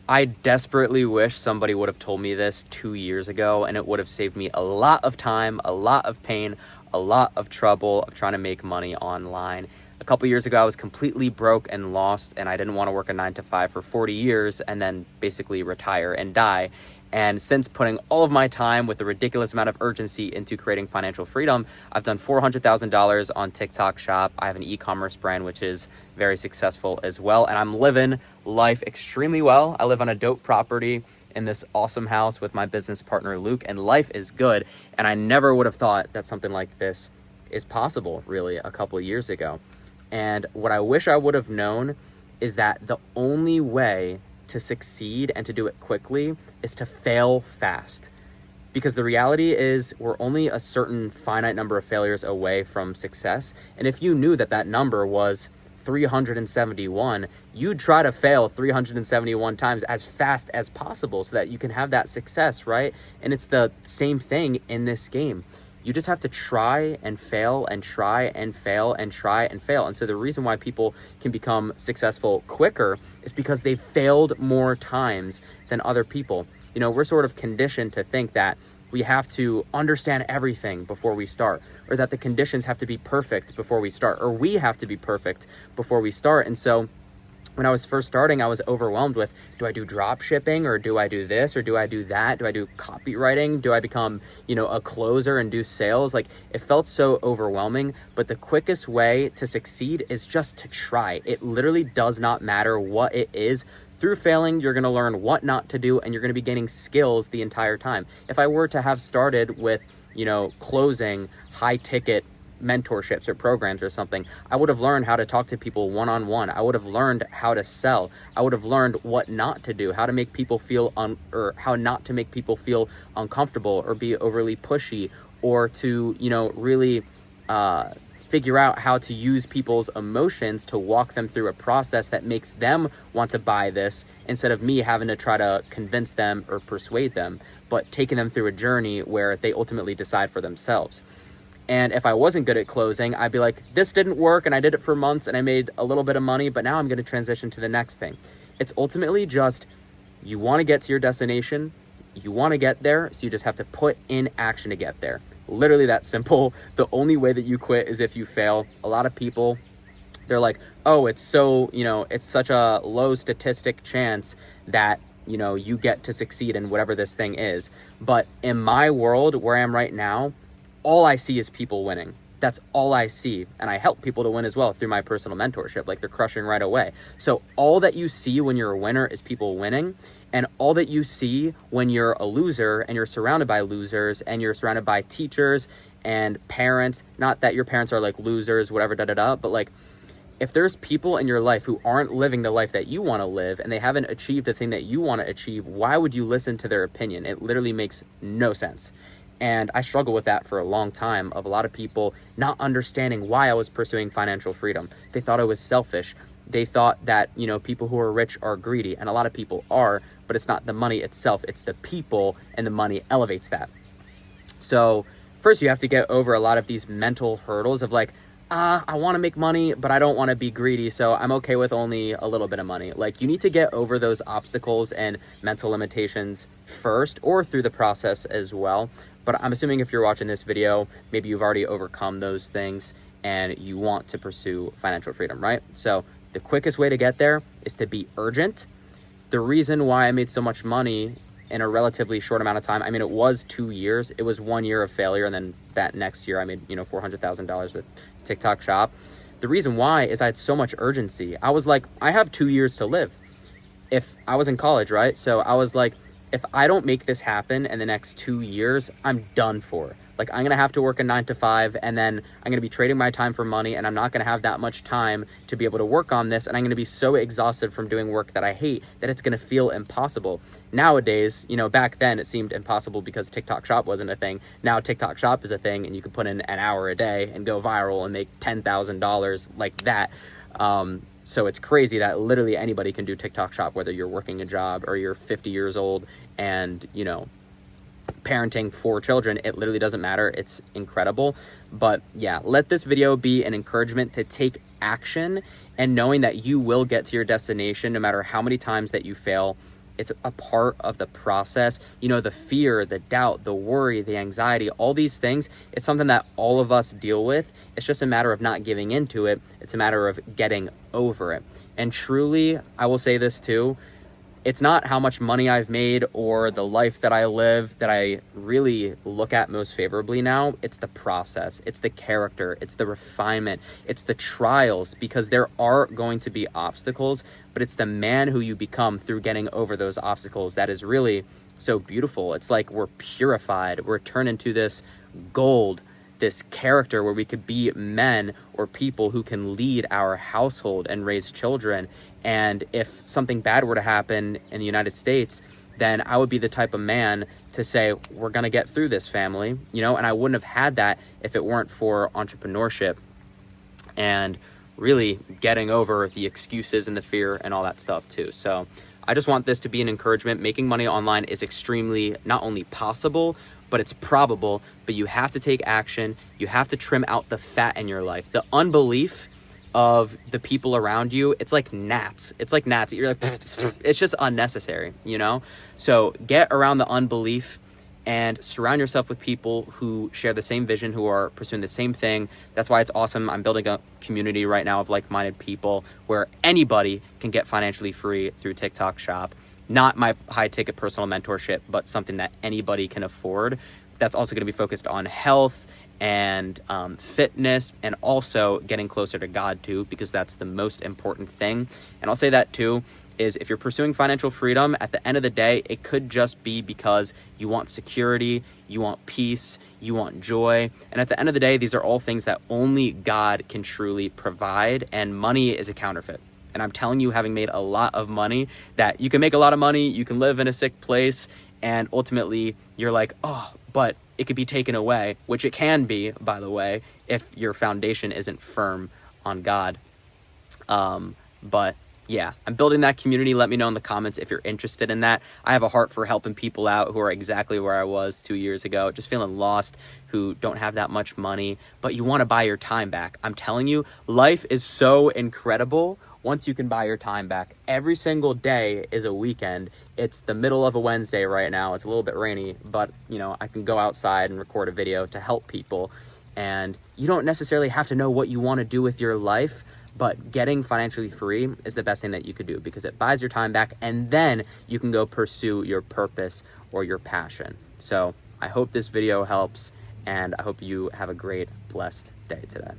I desperately wish somebody would have told me this 2 years ago, and it would have saved me a lot of time, a lot of pain, a lot of trouble of trying to make money online. A couple years ago, I was completely broke and lost, and I didn't want to work a 9 to 5 for 40 years and then basically retire and die. And since putting all of my time with a ridiculous amount of urgency into creating financial freedom, I've done $400,000 on TikTok Shop. I have an e-commerce brand, which is very successful as well. And I'm living life extremely well. I live on a dope property in this awesome house with my business partner, Luke, and life is good. And I never would have thought that something like this is possible, really, a couple of years ago. And what I wish I would have known is that the only way to succeed and to do it quickly is to fail fast. Because the reality is we're only a certain finite number of failures away from success. And if you knew that that number was 371, you'd try to fail 371 times as fast as possible so that you can have that success, right? And it's the same thing in this game. You just have to try and fail and try and fail and try and fail. And so the reason why people can become successful quicker is because they've failed more times than other people. You know, we're sort of conditioned to think that we have to understand everything before we start, or that the conditions have to be perfect before we start, or we have to be perfect before we start. And so when I was first starting, I was overwhelmed with, do I do drop shipping, or do I do this, or do I do that? Do I do copywriting? Do I become, a closer and do sales? Like, it felt so overwhelming, but the quickest way to succeed is just to try. It literally does not matter what it is. Through failing, you're going to learn what not to do, and you're going to be gaining skills the entire time. If I were to have started with, closing high ticket mentorships or programs or something, I would have learned how to talk to people one-on-one. I would have learned how to sell. I would have learned what not to do, how to make people feel or how not to make people feel uncomfortable or be overly pushy, or to, really figure out how to use people's emotions to walk them through a process that makes them want to buy this, instead of me having to try to convince them or persuade them, but taking them through a journey where they ultimately decide for themselves. And if I wasn't good at closing, I'd be like, this didn't work, and I did it for months and I made a little bit of money, but now I'm going to transition to the next thing. It's ultimately just, you want to get to your destination, you want to get there, so you just have to put in action to get there. Literally that simple. The only way that you quit is if you fail. A lot of people, they're like, oh, it's so, it's such a low statistic chance that, you get to succeed in whatever this thing is. But in my world, where I am right now, all I see is people winning. That's all I see. And I help people to win as well through my personal mentorship. Like, they're crushing right away. So all that you see when you're a winner is people winning. And all that you see when you're a loser and you're surrounded by losers and you're surrounded by teachers and parents, not that your parents are like losers, whatever, but like, if there's people in your life who aren't living the life that you want to live and they haven't achieved the thing that you want to achieve, why would you listen to their opinion? It literally makes no sense. And I struggle with that for a long time, of a lot of people not understanding why I was pursuing financial freedom. They thought I was selfish. They thought that, people who are rich are greedy, and a lot of people are, but it's not the money itself, it's the people, and the money elevates that. So first you have to get over a lot of these mental hurdles of like, I want to make money, but I don't want to be greedy, so I'm okay with only a little bit of money. Like, you need to get over those obstacles and mental limitations first, or through the process as well. But I'm assuming if you're watching this video, maybe you've already overcome those things and you want to pursue financial freedom, right? So the quickest way to get there is to be urgent. The reason why I made so much money in a relatively short amount of time, I mean, it was 2 years. It was 1 year of failure, and then that next year I made, $400,000 with TikTok Shop. The reason why is I had so much urgency. I was like, I have 2 years to live. If I was in college, right? So I was like, if I don't make this happen in the next 2 years, I'm done for. Like, I'm going to have to work a 9 to 5, and then I'm going to be trading my time for money, and I'm not going to have that much time to be able to work on this, and I'm going to be so exhausted from doing work that I hate that it's going to feel impossible. Nowadays, back then it seemed impossible because TikTok Shop wasn't a thing. Now TikTok Shop is a thing, and you can put in an hour a day and go viral and make $10,000 like that. So it's crazy that literally anybody can do TikTok Shop, whether you're working a job or you're 50 years old and, parenting 4 children. It literally doesn't matter. It's incredible. But yeah, let this video be an encouragement to take action, and knowing that you will get to your destination no matter how many times that you fail. It's a part of the process. You know, the fear, the doubt, the worry, the anxiety, all these things, it's something that all of us deal with. It's just a matter of not giving into it. It's a matter of getting over it. And truly, I will say this too, it's not how much money I've made or the life that I live that I really look at most favorably now. It's the process, it's the character, it's the refinement, it's the trials, because there are going to be obstacles, but it's the man who you become through getting over those obstacles that is really so beautiful. It's like we're purified, we're turned into this gold, this character where we could be men or people who can lead our household and raise children. And if something bad were to happen in the United States, then I would be the type of man to say, we're going to get through this, family, you know, and I wouldn't have had that if it weren't for entrepreneurship and really getting over the excuses and the fear and all that stuff too. So I just want this to be an encouragement. Making money online is extremely not only possible, but it's probable, but you have to take action. You have to trim out the fat in your life. The unbelief of the people around you, it's like gnats. It's like gnats. You're like, it's just unnecessary, you know? So get around the unbelief and surround yourself with people who share the same vision, who are pursuing the same thing. That's why it's awesome. I'm building a community right now of like-minded people where anybody can get financially free through TikTok Shop. Not my high-ticket personal mentorship, but something that anybody can afford. That's also going to be focused on health and fitness, and also getting closer to God too, because that's the most important thing. And I'll say that too, is if you're pursuing financial freedom, at the end of the day, it could just be because you want security, you want peace, you want joy. And at the end of the day, these are all things that only God can truly provide, and money is a counterfeit. And I'm telling you, having made a lot of money, that you can make a lot of money, you can live in a sick place, and ultimately you're like, oh, but it could be taken away, which it can be, by the way, if your foundation isn't firm on God. But yeah, I'm building that community. Let me know in the comments if you're interested in that. I have a heart for helping people out who are exactly where I was 2 years ago, just feeling lost, who don't have that much money, but you want to buy your time back. I'm telling you, life is so incredible once you can buy your time back. Every single day is a weekend. It's the middle of a Wednesday right now. It's a little bit rainy, but you know, I can go outside and record a video to help people. And you don't necessarily have to know what you want to do with your life, but getting financially free is the best thing that you could do, because it buys your time back, and then you can go pursue your purpose or your passion. So I hope this video helps, and I hope you have a great, blessed day today.